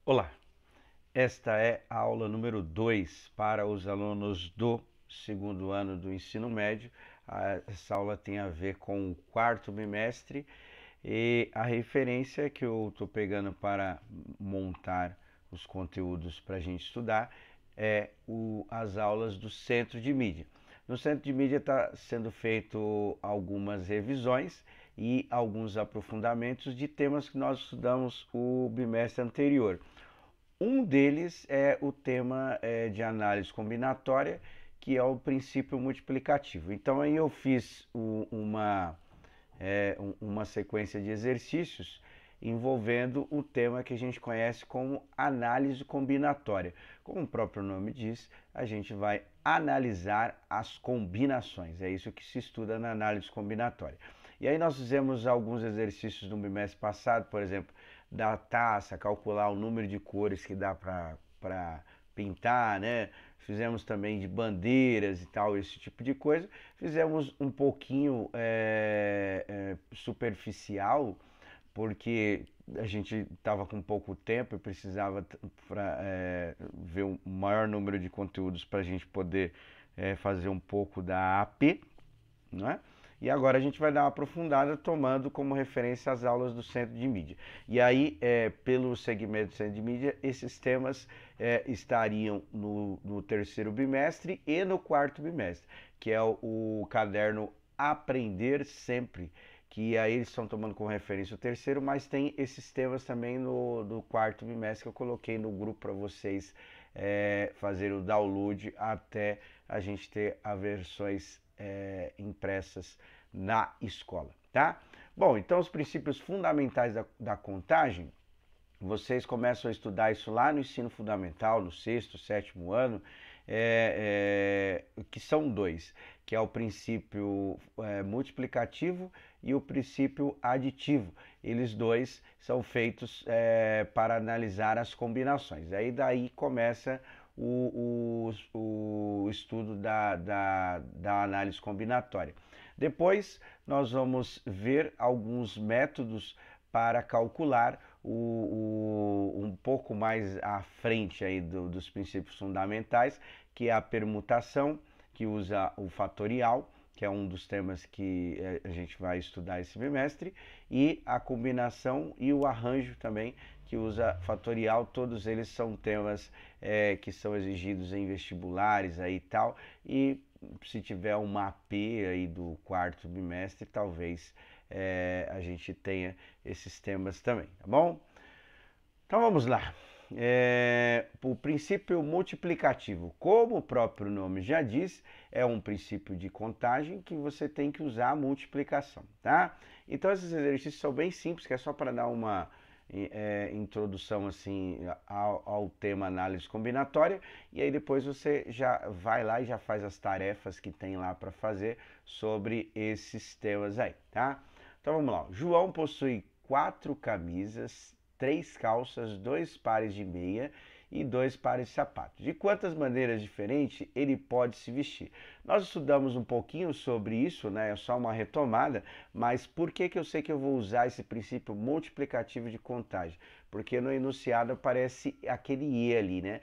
Olá, esta é a aula número 2 para os alunos do segundo ano do ensino médio. Essa aula tem a ver com o quarto bimestre e a referência que eu estou pegando para montar os conteúdos para a gente estudar é as aulas do Centro de Mídia. No Centro de Mídia está sendo feito algumas revisões e alguns aprofundamentos de temas que nós estudamos o bimestre anterior. Um deles é o tema de análise combinatória, que é o princípio multiplicativo. Então aí eu fiz uma sequência de exercícios envolvendo o tema que a gente conhece como análise combinatória. Como o próprio nome diz, a gente vai analisar as combinações. É isso que se estuda na análise combinatória. E aí nós fizemos alguns exercícios no bimestre passado, por exemplo, da taça, calcular o número de cores que dá para pintar, né? Fizemos também de bandeiras e tal, esse tipo de coisa. Fizemos um pouquinho superficial, porque a gente estava com pouco tempo e precisava ver um maior número de conteúdos para a gente poder fazer um pouco da AP, não é? E agora a gente vai dar uma aprofundada tomando como referência as aulas do Centro de Mídia. E aí, pelo segmento do Centro de Mídia, esses temas estariam no terceiro bimestre e no quarto bimestre, que é o caderno Aprender Sempre, que aí eles estão tomando como referência o terceiro, mas tem esses temas também no quarto bimestre que eu coloquei no grupo para vocês fazerem o download até a gente ter as versões impressas na escola, tá? Bom, então os princípios fundamentais da contagem, vocês começam a estudar isso lá no ensino fundamental, no sexto, sétimo ano, que são dois, que é o princípio multiplicativo e o princípio aditivo. Eles dois são feitos para analisar as combinações. Aí daí começa o estudo da análise combinatória. Depois nós vamos ver alguns métodos para calcular um pouco mais à frente aí dos princípios fundamentais, que é a permutação, que usa o fatorial, que é um dos temas que a gente vai estudar esse bimestre, e a combinação e o arranjo também, que usa fatorial. Todos eles são temas que são exigidos em vestibulares aí e tal, e se tiver uma AP aí do quarto bimestre, talvez a gente tenha esses temas também, tá bom? Então vamos lá. O princípio multiplicativo, como o próprio nome já diz, é um princípio de contagem que você tem que usar a multiplicação, tá? Então esses exercícios são bem simples, que é só para dar uma introdução assim ao tema análise combinatória, e aí depois você já vai lá e já faz as tarefas que tem lá para fazer sobre esses temas aí, tá? Então vamos lá. João possui 4 camisas, 3 calças, 2 pares de meia e 2 pares de sapatos. De quantas maneiras diferentes ele pode se vestir? Nós estudamos um pouquinho sobre isso, né? É só uma retomada, mas por que eu sei que eu vou usar esse princípio multiplicativo de contagem? Porque no enunciado aparece aquele E ali, né?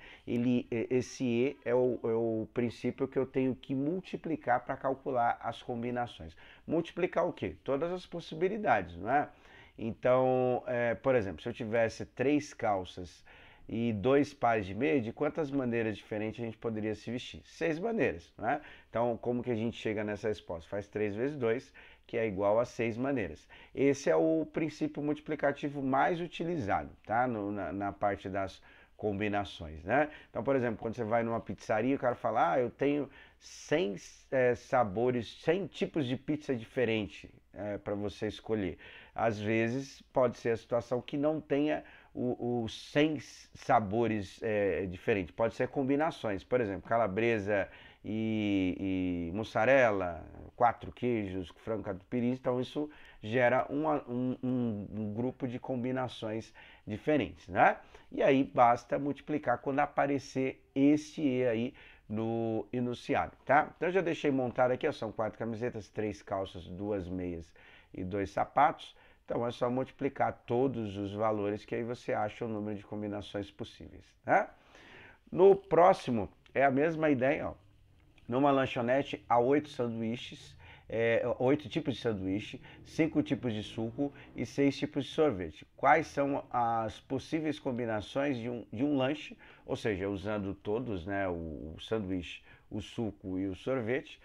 Esse E é o princípio que eu tenho que multiplicar para calcular as combinações. Multiplicar o quê? Todas as possibilidades, não é? Então, por exemplo, se eu tivesse 3 calças e 2 pares de meia, de quantas maneiras diferentes a gente poderia se vestir? 6 maneiras, né? Então, como que a gente chega nessa resposta? Faz 3 vezes 2, que é igual a 6 maneiras. Esse é o princípio multiplicativo mais utilizado, tá? Na parte das combinações, né? Então, por exemplo, quando você vai numa pizzaria, o cara fala, eu tenho 100 sabores, 100 tipos de pizza diferente para você escolher. Às vezes pode ser a situação que não tenha os 100 sabores diferentes, pode ser combinações, por exemplo, calabresa e mussarela, 4 queijos, frango catupiry, então isso gera um grupo de combinações diferentes, né? E aí basta multiplicar quando aparecer este E aí no enunciado, tá? Então eu já deixei montado aqui, ó, são 4 camisetas, 3 calças, 2 meias e 2 sapatos. Então é só multiplicar todos os valores que aí você acha o número de combinações possíveis, né? No próximo é a mesma ideia, ó. Numa lanchonete há 8 sanduíches, 8 tipos de sanduíche, 5 tipos de suco e 6 tipos de sorvete. Quais são as possíveis combinações de um lanche, ou seja, usando todos, né, o sanduíche, o suco e o sorvete,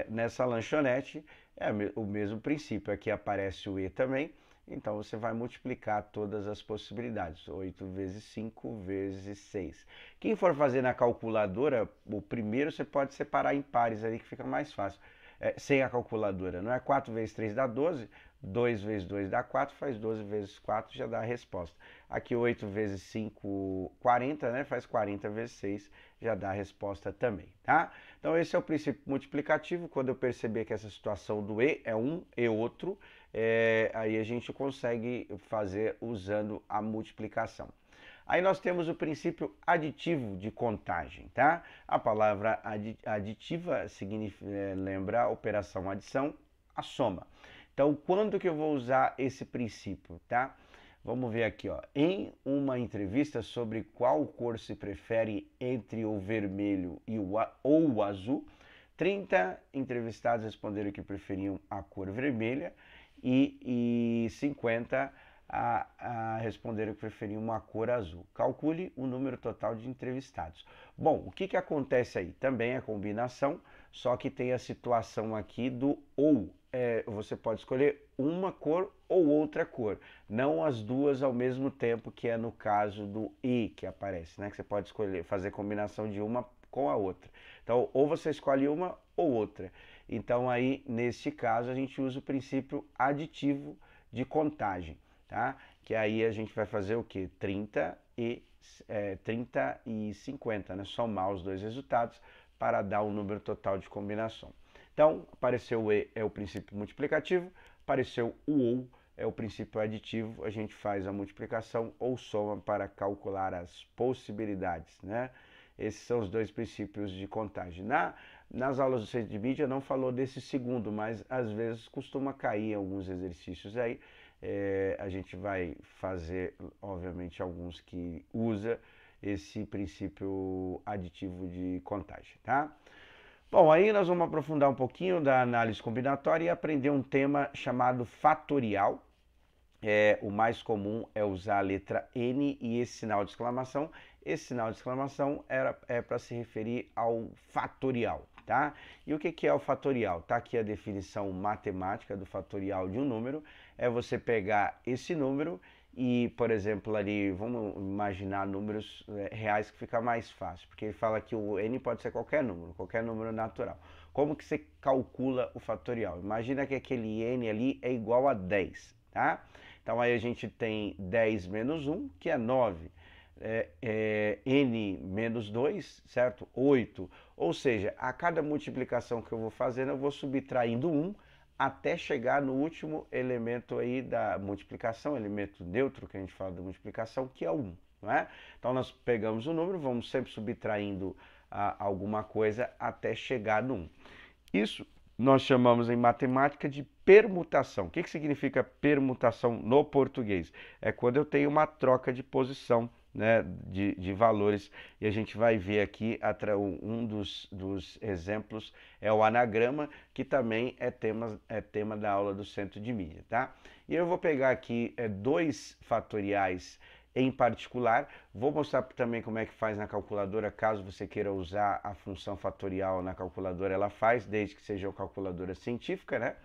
nessa lanchonete é o mesmo princípio. Aqui aparece o E também, então você vai multiplicar todas as possibilidades. 8 vezes 5 vezes 6. Quem for fazer na calculadora, o primeiro você pode separar em pares ali que fica mais fácil. Sem a calculadora, não é? 4 vezes 3 dá 12, 2 vezes 2 dá 4, faz 12 vezes 4, já dá a resposta. Aqui 8 vezes 5, 40, né? Faz 40 vezes 6, já dá a resposta também, tá? Então esse é o princípio multiplicativo. Quando eu perceber que essa situação do E é um e outro, aí a gente consegue fazer usando a multiplicação. Aí nós temos o princípio aditivo de contagem, tá? A palavra aditiva lembra a operação adição, a soma. Então, quando que eu vou usar esse princípio, tá? Vamos ver aqui, ó. Em uma entrevista sobre qual cor se prefere entre o vermelho ou o azul, 30 entrevistados responderam que preferiam a cor vermelha e 50 responderam que preferiam uma cor azul. Calcule o número total de entrevistados. Bom, o que acontece aí? Também é combinação, só que tem a situação aqui do ou. Você pode escolher uma cor ou outra cor, não as duas ao mesmo tempo, que é no caso do e que aparece, né? Que você pode escolher, fazer combinação de uma com a outra. Então, ou você escolhe uma ou outra. Então, aí, neste caso, a gente usa o princípio aditivo de contagem, tá? Que aí a gente vai fazer o quê? 30 e 50, né? Somar os dois resultados para dar o número total de combinação. Então, apareceu o E, é o princípio multiplicativo, apareceu o OU, é o princípio aditivo, a gente faz a multiplicação ou soma para calcular as possibilidades, né? Esses são os dois princípios de contagem. Nas aulas do Centro de Mídia não falou desse segundo, mas às vezes costuma cair alguns exercícios aí. A gente vai fazer, obviamente, alguns que usa esse princípio aditivo de contagem, tá? Bom, aí nós vamos aprofundar um pouquinho da análise combinatória e aprender um tema chamado fatorial. O mais comum é usar a letra N e esse sinal de exclamação. Esse sinal de exclamação é para se referir ao fatorial, tá? E o que é o fatorial? Tá aqui a definição matemática do fatorial de um número. É você pegar esse número e, por exemplo, ali, vamos imaginar números reais que fica mais fácil, porque ele fala que o N pode ser qualquer número natural. Como que você calcula o fatorial? Imagina que aquele N ali é igual a 10, tá? Então aí a gente tem 10 menos 1, que é 9. N menos 2, certo? 8. Ou seja, a cada multiplicação que eu vou fazendo, eu vou subtraindo 1 até chegar no último elemento aí da multiplicação, elemento neutro que a gente fala da multiplicação, que é o 1, não é? Então nós pegamos o número, vamos sempre subtraindo alguma coisa até chegar no 1. Isso nós chamamos em matemática de permutação. O que significa permutação no português? É quando eu tenho uma troca de posição, né, de valores, e a gente vai ver aqui um dos exemplos é o anagrama, que também é tema da aula do Centro de Mídia, tá? E eu vou pegar aqui dois fatoriais em particular, vou mostrar também como é que faz na calculadora, caso você queira usar a função fatorial na calculadora, ela faz, desde que seja uma calculadora científica, né?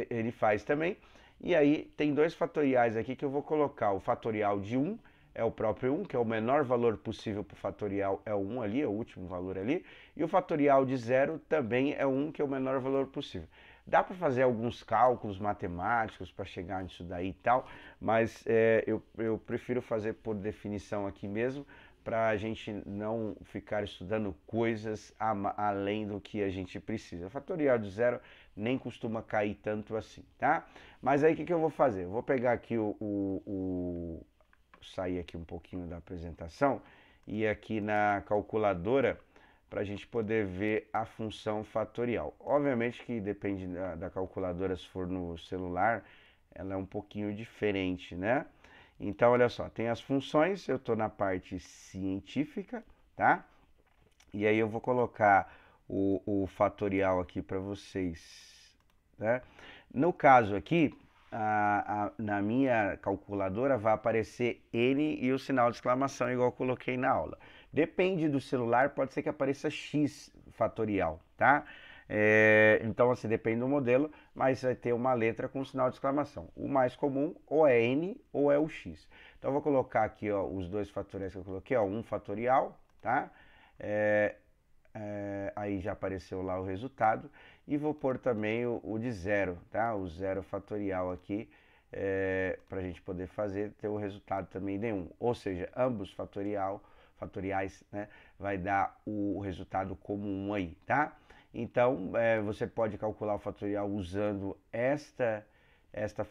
Ele faz também. E aí tem dois fatoriais aqui que eu vou colocar, o fatorial de 1, é o próprio 1, que é o menor valor possível para o fatorial, é o 1 ali, é o último valor ali, e o fatorial de 0 também é 1, que é o menor valor possível. Dá para fazer alguns cálculos matemáticos para chegar nisso daí e tal, mas eu prefiro fazer por definição aqui mesmo, para a gente não ficar estudando coisas além do que a gente precisa. O fatorial de 0 nem costuma cair tanto assim, tá? Mas aí o que eu vou fazer? Eu vou pegar aqui sair aqui um pouquinho da apresentação e aqui na calculadora para a gente poder ver a função fatorial. Obviamente que depende da calculadora, se for no celular, ela é um pouquinho diferente, né? Então, olha só, tem as funções, eu estou na parte científica, tá? E aí eu vou colocar o fatorial aqui para vocês, né? No caso aqui, na minha calculadora vai aparecer N e o sinal de exclamação, igual eu coloquei na aula. Depende do celular, pode ser que apareça X fatorial, tá? Então, assim, depende do modelo, mas vai ter uma letra com sinal de exclamação. O mais comum ou é N ou é o X. Então, eu vou colocar aqui, ó, os dois fatoriais que eu coloquei, ó, um fatorial, tá? Aí já apareceu lá o resultado. E vou pôr também o de zero, tá? O zero fatorial aqui, para a gente poder fazer, ter o resultado também de 1. Ou seja, ambos fatoriais, né? Vai dar o resultado como 1 aí, tá? Então, você pode calcular o fatorial usando esta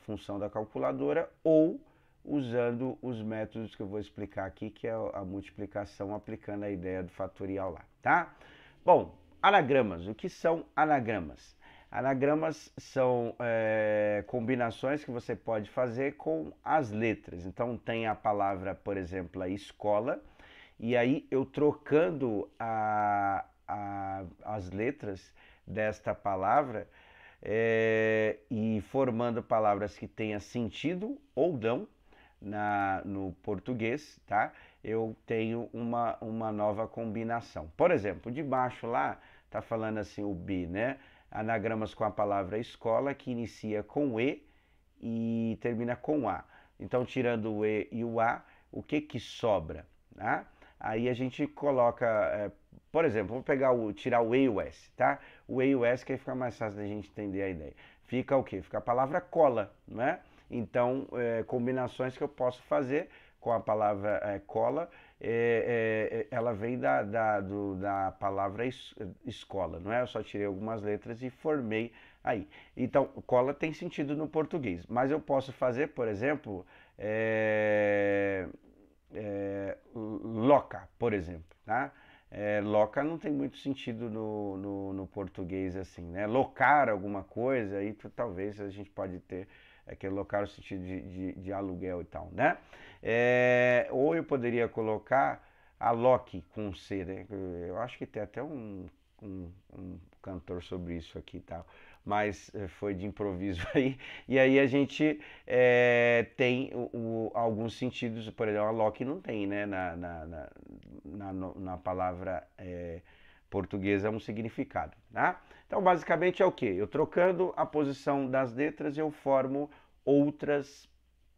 função da calculadora ou usando os métodos que eu vou explicar aqui, que é a multiplicação aplicando a ideia do fatorial lá, tá? Bom, anagramas. O que são anagramas? Anagramas são combinações que você pode fazer com as letras. Então, tem a palavra, por exemplo, a escola, e aí eu trocando as letras desta palavra e formando palavras que tenham sentido ou não no português, tá? Eu tenho uma nova combinação. Por exemplo, de baixo lá tá falando assim o B, né? Anagramas com a palavra escola que inicia com e termina com A. Então, tirando o E e o A, o que que sobra, tá? Aí a gente coloca, por exemplo, vou pegar tirar o E e o S, tá? O E e o S que aí fica mais fácil da gente entender a ideia. Fica o quê? Fica a palavra cola, né? Então, combinações que eu posso fazer com a palavra cola, ela vem da palavra escola, não é? Eu só tirei algumas letras e formei aí. Então, cola tem sentido no português, mas eu posso fazer, por exemplo, loca, por exemplo, tá? Loca não tem muito sentido no português assim, né? Locar alguma coisa, aí talvez a gente pode ter aquele locar no sentido de aluguel e tal, né? Ou eu poderia colocar aloque com C, né? Eu acho que tem até um cantor sobre isso aqui e tal, mas foi de improviso aí. E aí a gente tem alguns sentidos, por exemplo, a Loki não tem, né? Na palavra portuguesa um significado, tá? Então basicamente é o que? Eu trocando a posição das letras eu formo outras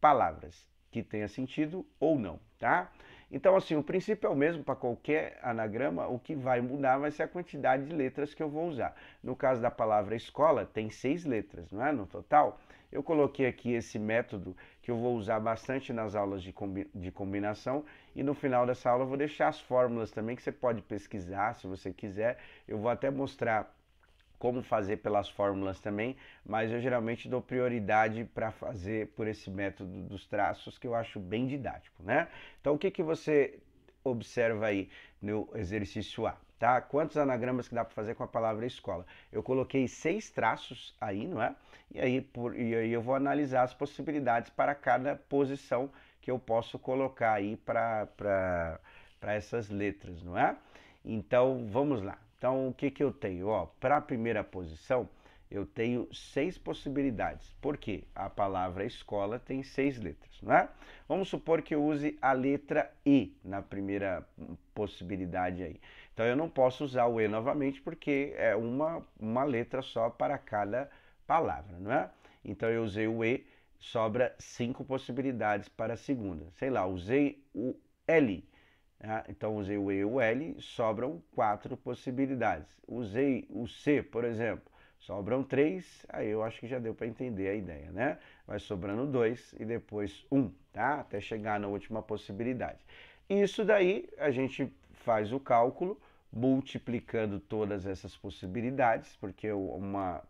palavras que tenha sentido ou não, tá? Então, assim, o princípio é o mesmo para qualquer anagrama, o que vai mudar vai ser a quantidade de letras que eu vou usar. No caso da palavra escola, tem 6 letras, não é? No total. Eu coloquei aqui esse método que eu vou usar bastante nas aulas de combinação e no final dessa aula eu vou deixar as fórmulas também que você pode pesquisar se você quiser. Eu vou até mostrar como fazer pelas fórmulas também, mas eu geralmente dou prioridade para fazer por esse método dos traços que eu acho bem didático, né? Então o que que você observa aí no exercício A, tá? Quantos anagramas que dá para fazer com a palavra escola? Eu coloquei 6 traços aí, não é? E aí eu vou analisar as possibilidades para cada posição que eu posso colocar aí para essas letras, não é? Então vamos lá. Então, o que que eu tenho? Para a primeira posição, eu tenho 6 possibilidades. Por quê? A palavra escola tem 6 letras, não é? Vamos supor que eu use a letra E na primeira possibilidade aí. Então, eu não posso usar o E novamente porque é uma letra só para cada palavra, não é? Então, eu usei o E, sobra 5 possibilidades para a segunda. Sei lá, usei o L. Então usei o E e o L, sobram 4 possibilidades. Usei o C, por exemplo, sobram 3, aí eu acho que já deu para entender a ideia, né? Vai sobrando 2 e depois 1, tá? Até chegar na última possibilidade. Isso daí a gente faz o cálculo multiplicando todas essas possibilidades, porque uma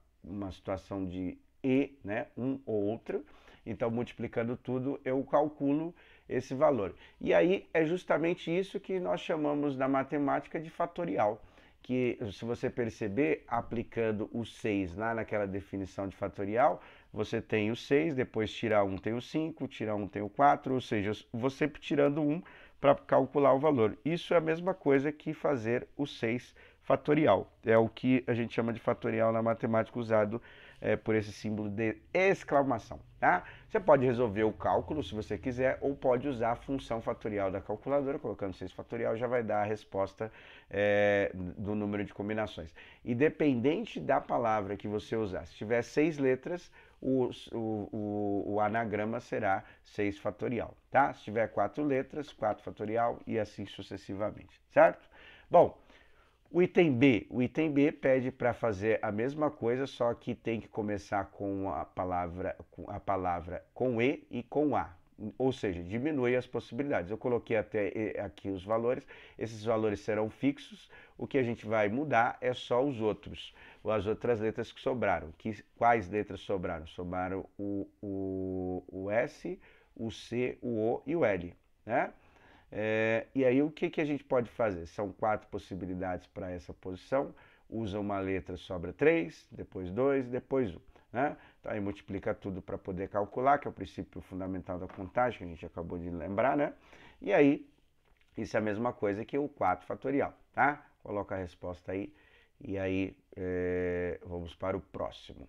situação de E, né? Um ou outro. Então multiplicando tudo eu calculo esse valor. E aí é justamente isso que nós chamamos na matemática de fatorial, que se você perceber, aplicando o 6 lá naquela definição de fatorial, você tem o 6, depois tirar um tem o 5, tirar um tem o 4, ou seja, você sempre tirando um para calcular o valor. Isso é a mesma coisa que fazer o 6 fatorial. É o que a gente chama de fatorial na matemática, usado por esse símbolo de exclamação, tá? Você pode resolver o cálculo se você quiser, ou pode usar a função fatorial da calculadora, colocando 6 fatorial já vai dar a resposta do número de combinações. Independente da palavra que você usar, se tiver 6 letras, o anagrama será 6 fatorial, tá? Se tiver 4 letras, 4 fatorial e assim sucessivamente, certo? Bom, o item B pede para fazer a mesma coisa, só que tem que começar com a palavra com e com a. Ou seja, diminui as possibilidades. Eu coloquei até aqui os valores, esses valores serão fixos, o que a gente vai mudar é só os outros, as outras letras que sobraram. Quais letras sobraram? Sobraram o S, o C, o O e o L, né? E aí o que a gente pode fazer? São 4 possibilidades para essa posição, usa uma letra, sobra 3, depois 2, depois 1. Né? Então aí multiplica tudo para poder calcular, que é o princípio fundamental da contagem, que a gente acabou de lembrar, né? E aí, isso é a mesma coisa que o 4 fatorial, tá? Coloca a resposta aí, e aí vamos para o próximo.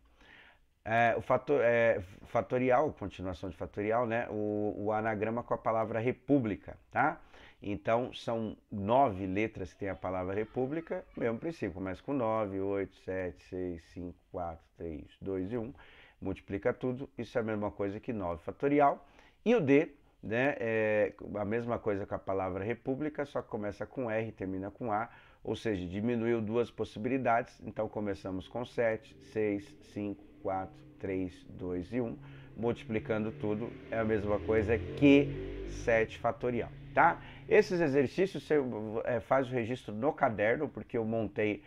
Fatorial, continuação de fatorial, né? O anagrama com a palavra república, tá? Então, são 9 letras que tem a palavra república, mesmo princípio, começa com 9, 8, 7, 6, 5, 4, 3, 2 e 1, multiplica tudo, isso é a mesma coisa que 9 fatorial. E o D, né, é a mesma coisa com a palavra república, só que começa com R, termina com A, ou seja, diminuiu 2 possibilidades, então começamos com 7, 6, 5, 4, 3, 2 e 1, multiplicando tudo, é a mesma coisa que 7 fatorial, tá? Esses exercícios você faz o registro no caderno, porque eu montei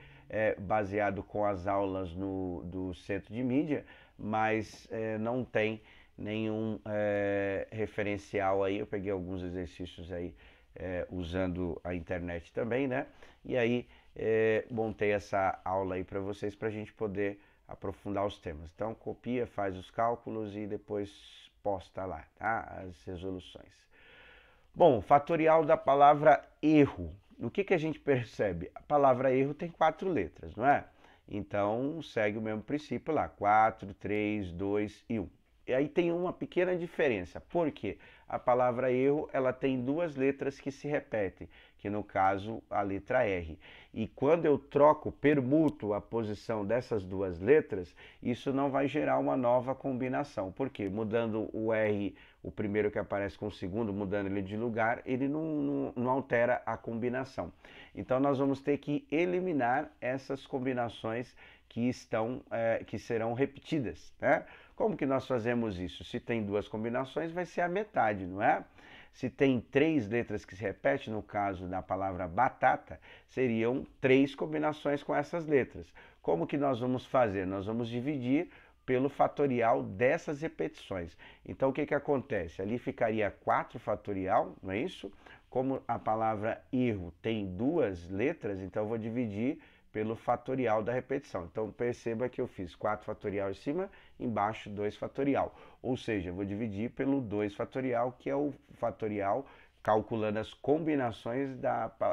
baseado com as aulas do Centro de Mídia, mas não tem nenhum referencial aí, eu peguei alguns exercícios aí usando a internet também, né? E aí montei essa aula aí para vocês, para a gente poder aprofundar os temas. Então copia, faz os cálculos e depois posta lá, tá? As resoluções. Bom, fatorial da palavra erro. O que a gente percebe? A palavra erro tem 4 letras, não é? Então segue o mesmo princípio lá, 4, 3, 2 e 1. E aí tem uma pequena diferença, porque a palavra erro ela tem 2 letras que se repetem, que no caso a letra R. E quando eu permuto a posição dessas 2 letras, isso não vai gerar uma nova combinação. Por quê? Mudando o R, o primeiro que aparece com o segundo, mudando ele de lugar, ele não altera a combinação. Então nós vamos ter que eliminar essas combinações que serão repetidas, né? Como que nós fazemos isso? Se tem 2 combinações, vai ser a metade, não é? Se tem 3 letras que se repetem, no caso da palavra batata, seriam 3 combinações com essas letras. Como que nós vamos fazer? Nós vamos dividir pelo fatorial dessas repetições. Então o que acontece? Ali ficaria 4 fatorial, não é isso? Como a palavra erro tem 2 letras, então eu vou dividir pelo fatorial da repetição. Então perceba que eu fiz 4 fatorial em cima, embaixo 2 fatorial. Ou seja, eu vou dividir pelo 2 fatorial, que é o fatorial calculando as combinações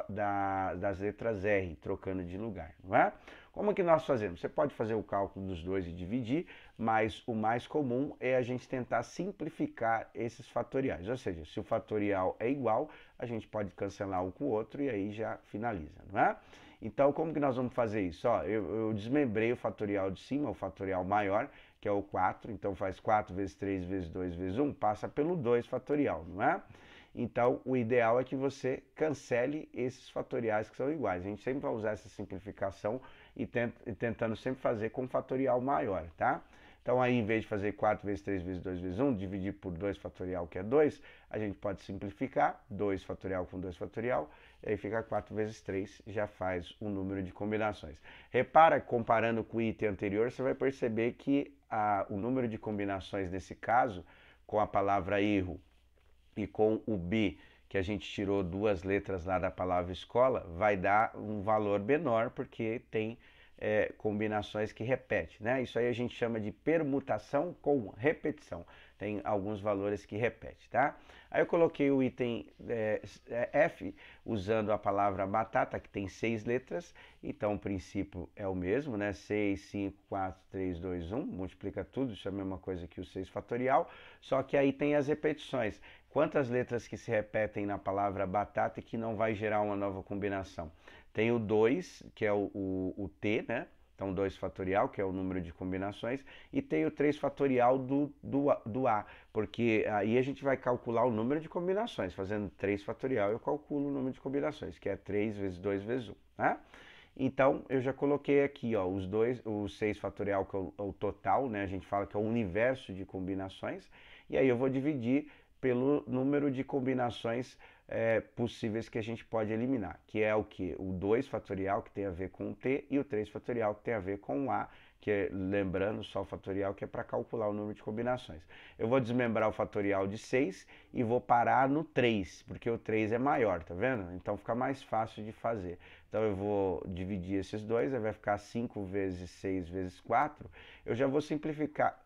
das letras R, trocando de lugar, não é? Como que nós fazemos? Você pode fazer o cálculo dos dois e dividir, mas o mais comum é a gente tentar simplificar esses fatoriais. Ou seja, se o fatorial é igual, a gente pode cancelar um com o outro e aí já finaliza, não é? Então, como que nós vamos fazer isso? Ó, eu desmembrei o fatorial de cima, o fatorial maior, que é o 4. Então, faz 4 vezes 3 vezes 2 vezes 1, passa pelo 2 fatorial, não é? Então, o ideal é que você cancele esses fatoriais que são iguais. A gente sempre vai usar essa simplificação e tentando sempre fazer com fatorial maior, tá? Então, aí, em vez de fazer 4 vezes 3 vezes 2 vezes 1, dividir por 2 fatorial, que é 2, a gente pode simplificar, 2 fatorial com 2 fatorial, e aí fica 4 vezes 3, já faz um número de combinações. Repara, comparando com o item anterior, você vai perceber que o número de combinações nesse caso, com a palavra erro e com o B, que a gente tirou 2 letras lá da palavra escola, vai dar um valor menor, porque tem combinações que repete, né? Isso aí a gente chama de permutação com repetição. Tem alguns valores que repete, tá? Aí eu coloquei o item F usando a palavra batata, que tem 6 letras, então o princípio é o mesmo, né? 6, 5, 4, 3, 2, 1, multiplica tudo, isso é a mesma coisa que o 6 fatorial, só que aí tem as repetições. Quantas letras que se repetem na palavra batata e que não vai gerar uma nova combinação? Tem o 2, que é o T, né? Então 2 fatorial, que é o número de combinações, e tem o 3 fatorial do A, porque aí a gente vai calcular o número de combinações. Fazendo 3 fatorial, eu calculo o número de combinações, que é 3 vezes 2 vezes 1, né? Então, eu já coloquei aqui, ó, o 6 fatorial, que é o total, né? A gente fala que é o universo de combinações, e aí eu vou dividir pelo número de combinações possíveis que a gente pode eliminar, que é o que? O 2 fatorial, que tem a ver com o T, e o 3 fatorial, que tem a ver com o A, que é, lembrando, só o fatorial, que é para calcular o número de combinações. Eu vou desmembrar o fatorial de 6 e vou parar no 3, porque o 3 é maior, tá vendo? Então fica mais fácil de fazer. Então eu vou dividir esses dois, aí vai ficar 5 vezes 6 vezes 4. Eu já vou simplificar,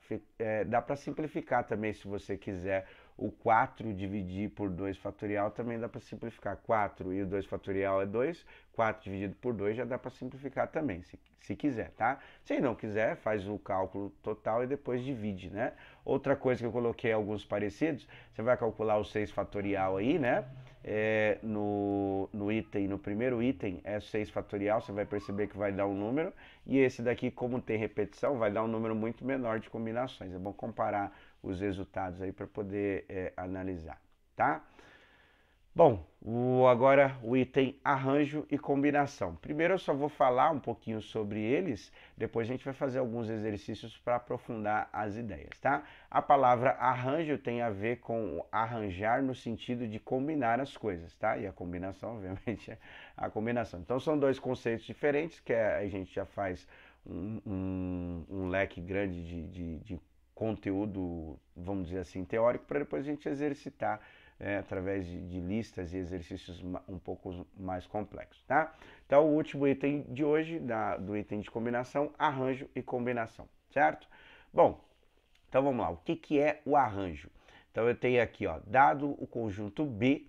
dá para simplificar também se você quiser. O 4 dividir por 2 fatorial também dá para simplificar. 4 e o 2 fatorial é 2, 4 dividido por 2 já dá para simplificar também, se quiser, tá? Se não quiser, faz o cálculo total e depois divide, né? Outra coisa que eu coloquei alguns parecidos, você vai calcular o 6 fatorial aí, né? No primeiro item é 6 fatorial, você vai perceber que vai dar um número, e esse daqui, como tem repetição, vai dar um número muito menor de combinações. É bom comparar os resultados aí para poder analisar, tá? Bom, agora o item arranjo e combinação. Primeiro eu só vou falar um pouquinho sobre eles, depois a gente vai fazer alguns exercícios para aprofundar as ideias, tá? A palavra arranjo tem a ver com arranjar no sentido de combinar as coisas, tá? E a combinação, obviamente, é a combinação. Então são dois conceitos diferentes, que a gente já faz um leque grande de conteúdo, vamos dizer assim, teórico, para depois a gente exercitar através de listas e exercícios um pouco mais complexos, tá? Então, o último item de hoje, do item de combinação, arranjo e combinação, certo? Bom, então vamos lá, o que é o arranjo? Então, eu tenho aqui, ó, dado o conjunto B,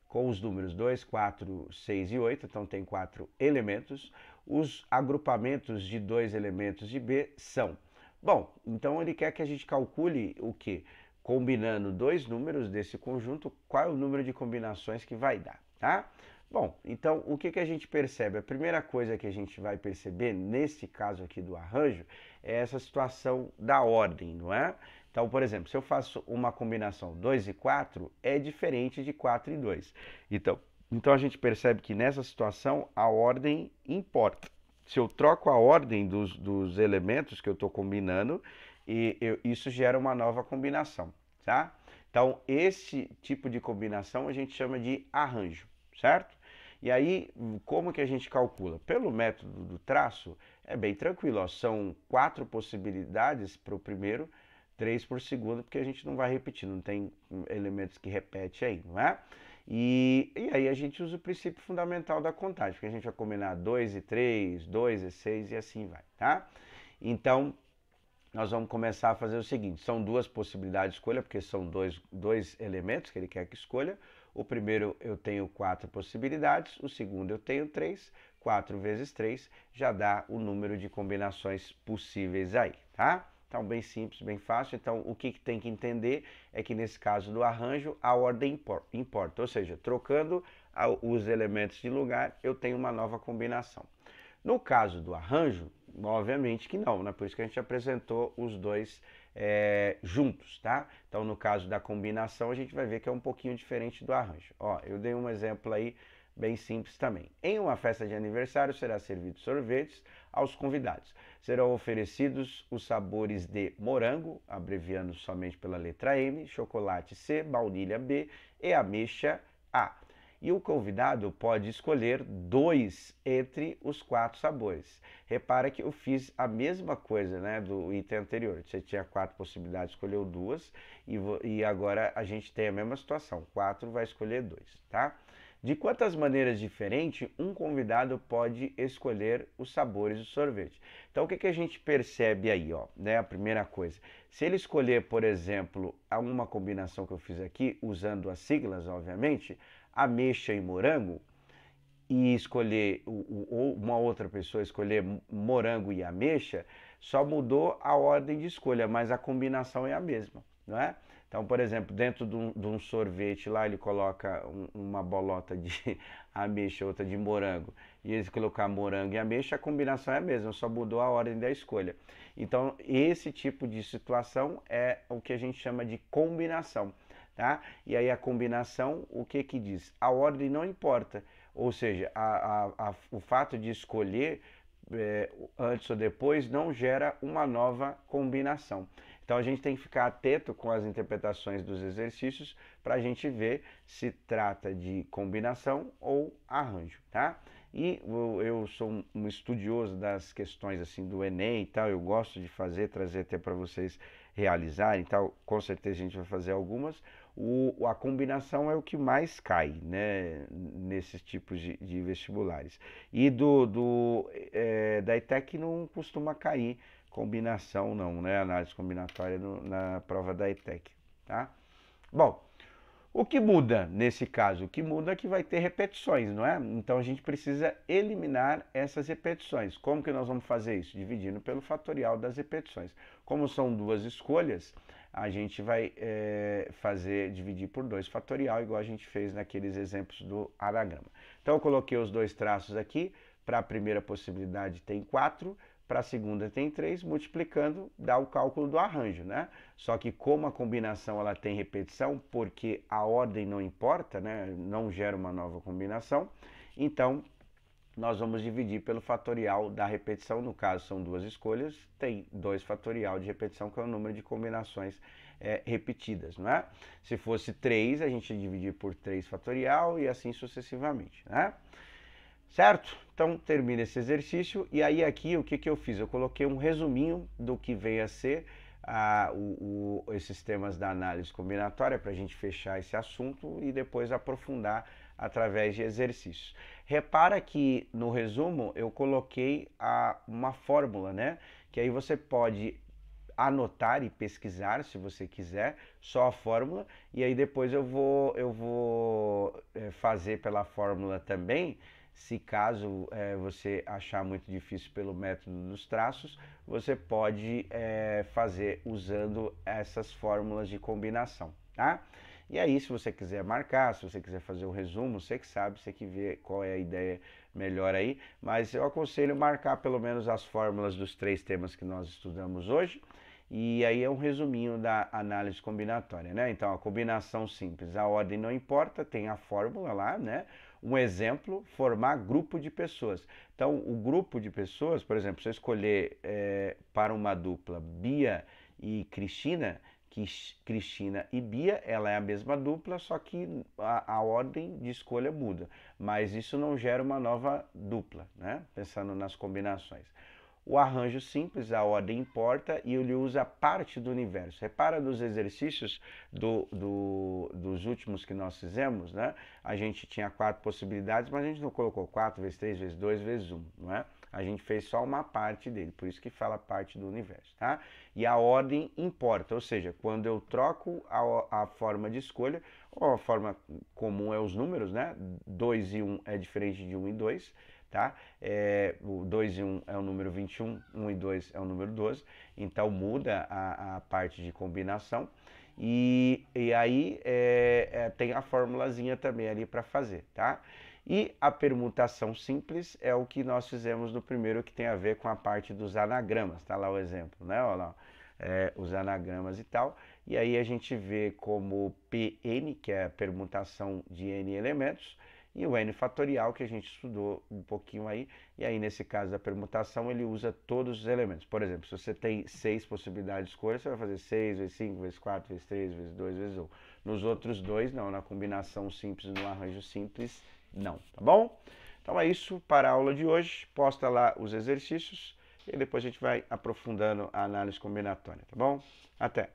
com os números 2, 4, 6 e 8, então tem 4 elementos, os agrupamentos de 2 elementos de B são... Bom, então ele quer que a gente calcule o quê? Combinando dois números desse conjunto, qual é o número de combinações que vai dar, tá? Bom, então o que a gente percebe? A primeira coisa que a gente vai perceber nesse caso aqui do arranjo é essa situação da ordem, não é? Então, por exemplo, se eu faço uma combinação 2 e 4, é diferente de 4 e 2. Então a gente percebe que nessa situação a ordem importa. Se eu troco a ordem dos elementos que eu estou combinando, isso gera uma nova combinação, tá? Então, esse tipo de combinação a gente chama de arranjo, certo? E aí, como que a gente calcula? Pelo método do traço, é bem tranquilo, ó, são 4 possibilidades para o primeiro, 3 por segundo, porque a gente não vai repetir, não tem elementos que repete aí, não é? E aí a gente usa o princípio fundamental da contagem, porque a gente vai combinar 2 e 3, 2 e 6 e assim vai, tá? Então, nós vamos começar a fazer o seguinte, são duas possibilidades de escolha, porque são dois elementos que ele quer que escolha. O primeiro eu tenho 4 possibilidades, o segundo eu tenho 3, 4 vezes 3 já dá o número de combinações possíveis aí, tá? Então, bem simples, bem fácil. Então, o que tem que entender é que nesse caso do arranjo, a ordem importa. Ou seja, trocando os elementos de lugar, eu tenho uma nova combinação. No caso do arranjo, obviamente que não, né? Por isso que a gente apresentou os dois juntos, tá? Então, no caso da combinação, a gente vai ver que é um pouquinho diferente do arranjo. Ó, eu dei um exemplo aí bem simples também. Em uma festa de aniversário será servido sorvetes aos convidados. Serão oferecidos os sabores de morango, abreviando somente pela letra M, chocolate C, baunilha B e ameixa A. E o convidado pode escolher 2 entre os 4 sabores. Repara que eu fiz a mesma coisa, né, do item anterior. Você tinha 4 possibilidades, escolheu 2 e agora a gente tem a mesma situação. 4 vai escolher 2, tá? De quantas maneiras diferentes um convidado pode escolher os sabores do sorvete? Então, o que, que a gente percebe aí, ó, né? A primeira coisa, se ele escolher, por exemplo, alguma combinação que eu fiz aqui, usando as siglas, obviamente, ameixa e morango, e escolher, ou uma outra pessoa escolher morango e ameixa, só mudou a ordem de escolha, mas a combinação é a mesma, não é? Então, por exemplo, dentro de um sorvete lá, ele coloca uma bolota de ameixa, outra de morango, e eles colocar morango e ameixa, a combinação é a mesma, só mudou a ordem da escolha. Então, esse tipo de situação é o que a gente chama de combinação, tá? E aí a combinação, o que que diz? A ordem não importa, ou seja, o fato de escolher antes ou depois não gera uma nova combinação. Então a gente tem que ficar atento com as interpretações dos exercícios para a gente ver se trata de combinação ou arranjo, tá? E eu sou um estudioso das questões assim do Enem e tal, eu gosto de fazer, trazer até para vocês realizarem e tal, com certeza a gente vai fazer algumas. A combinação é o que mais cai, né, nesses tipos de vestibulares. E da ETEC não costuma cair combinação não, né, análise combinatória na prova da ETEC, tá? Bom, o que muda nesse caso? O que muda é que vai ter repetições, não é? Então a gente precisa eliminar essas repetições. Como que nós vamos fazer isso? Dividindo pelo fatorial das repetições. Como são duas escolhas, a gente vai dividir por 2 fatorial, igual a gente fez naqueles exemplos do anagrama. Então eu coloquei os dois traços aqui, para a primeira possibilidade tem 4, para a segunda tem 3, multiplicando dá o cálculo do arranjo, né? Só que como a combinação ela tem repetição, porque a ordem não importa, né? Não gera uma nova combinação, então nós vamos dividir pelo fatorial da repetição, no caso são duas escolhas, tem 2 fatorial de repetição, que é o número de combinações repetidas, não é? Se fosse 3, a gente ia dividir por 3 fatorial e assim sucessivamente, né? Certo? Então termina esse exercício e aí aqui o que, que eu fiz? Eu coloquei um resuminho do que vem a ser esses temas da análise combinatória para a gente fechar esse assunto e depois aprofundar através de exercícios. Repara que no resumo eu coloquei uma fórmula, né? Que aí você pode anotar e pesquisar, se você quiser, só a fórmula, e aí depois eu vou fazer pela fórmula também. Se caso você achar muito difícil pelo método dos traços, você pode fazer usando essas fórmulas de combinação, tá? E aí, se você quiser marcar, se você quiser fazer um resumo, você que sabe, você que vê qual é a ideia melhor aí, mas eu aconselho marcar pelo menos as fórmulas dos 3 temas que nós estudamos hoje, e aí é um resuminho da análise combinatória, né? Então, a combinação simples, a ordem não importa, tem a fórmula lá, né? Um exemplo, formar grupo de pessoas. Então, o grupo de pessoas, por exemplo, se eu escolher para uma dupla Bia e Cristina, Cristina e Bia, ela é a mesma dupla, só que a ordem de escolha muda. Mas isso não gera uma nova dupla, né? Pensando nas combinações. O arranjo simples, a ordem importa e ele usa parte do universo. Repara dos exercícios dos últimos que nós fizemos, né? A gente tinha 4 possibilidades, mas a gente não colocou 4 vezes 3 vezes 2 vezes 1, não é? A gente fez só uma parte dele, por isso que fala parte do universo, tá? E a ordem importa, ou seja, quando eu troco a forma de escolha, ou a forma comum é os números, né? 2 e 1 é diferente de 1 e 2, tá? O 2 e 1 é o número 21, 1 e 2 é o número 12, então muda a parte de combinação. E aí tem a formulazinha também ali para fazer, tá? E a permutação simples é o que nós fizemos no primeiro, que tem a ver com a parte dos anagramas, tá lá o exemplo, né? Olha lá, os anagramas e tal. E aí a gente vê como Pn, que é a permutação de n elementos, e o n fatorial, que a gente estudou um pouquinho aí, e aí nesse caso da permutação ele usa todos os elementos. Por exemplo, se você tem 6 possibilidades de escolha, você vai fazer 6 vezes 5 vezes 4 vezes 3 vezes 2 vezes 1. Nos outros dois, não, na combinação simples, no arranjo simples, não, tá bom? Então é isso para a aula de hoje, posta lá os exercícios e depois a gente vai aprofundando a análise combinatória, tá bom? Até!